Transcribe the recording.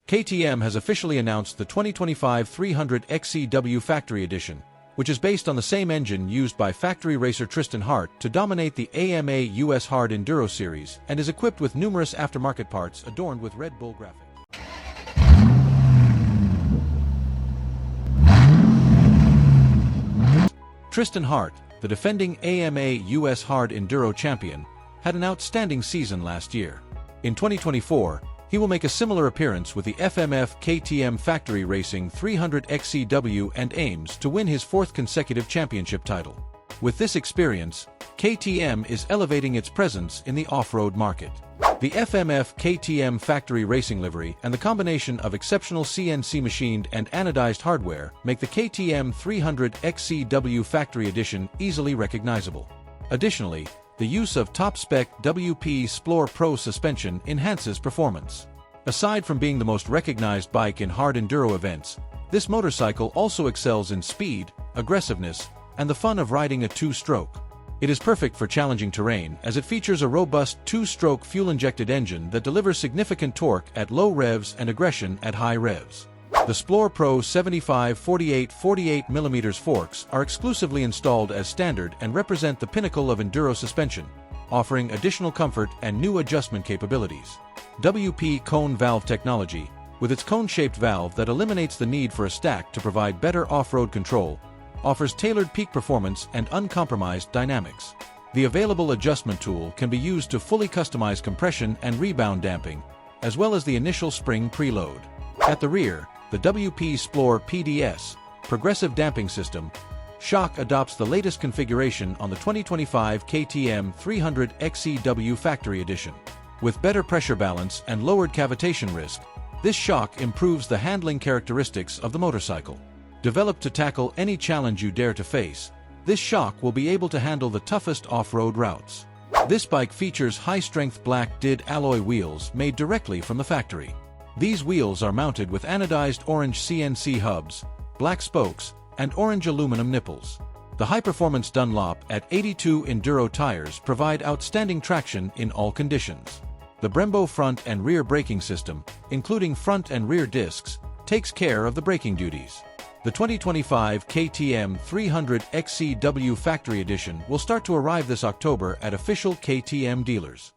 KTM has officially announced the 2025 300 XCW Factory Edition, which is based on the same engine used by factory racer Trystan Hart to dominate the AMA US Hard Enduro series and is equipped with numerous aftermarket parts adorned with Red Bull graphics. Trystan Hart, the defending AMA US Hard Enduro champion, had an outstanding season last year. In 2024, he will make a similar appearance with the FMF KTM Factory Racing 300 XCW and aims to win his fourth consecutive championship title. With this experience, KTM is elevating its presence in the off-road market. The FMF KTM Factory Racing livery and the combination of exceptional CNC-machined and anodized hardware make the KTM 300 XCW Factory Edition easily recognizable. Additionally, the use of top-spec WP XPLOR PRO suspension enhances performance. Aside from being the most recognized bike in hard enduro events, this motorcycle also excels in speed, aggressiveness, and the fun of riding a two-stroke. It is perfect for challenging terrain as it features a robust two-stroke fuel-injected engine that delivers significant torque at low revs and aggression at high revs. The XPLOR PRO 75/48/48mm forks are exclusively installed as standard and represent the pinnacle of enduro suspension, offering additional comfort and new adjustment capabilities. WP cone valve technology, with its cone-shaped valve that eliminates the need for a stack to provide better off-road control, offers tailored peak performance and uncompromised dynamics. The available adjustment tool can be used to fully customize compression and rebound damping, as well as the initial spring preload. At the rear, the WP XPLOR PDS, Progressive Damping System, shock adopts the latest configuration on the 2025 KTM 300 XCW Factory Edition. With better pressure balance and lowered cavitation risk, this shock improves the handling characteristics of the motorcycle. Developed to tackle any challenge you dare to face, this shock will be able to handle the toughest off-road routes. This bike features high-strength black did alloy wheels made directly from the factory. These wheels are mounted with anodized orange CNC hubs, black spokes, and orange aluminum nipples. The high-performance Dunlop at 82 Enduro tires provide outstanding traction in all conditions. The Brembo front and rear braking system, including front and rear discs, takes care of the braking duties. The 2025 KTM 300 XCW Factory Edition will start to arrive this October at official KTM dealers.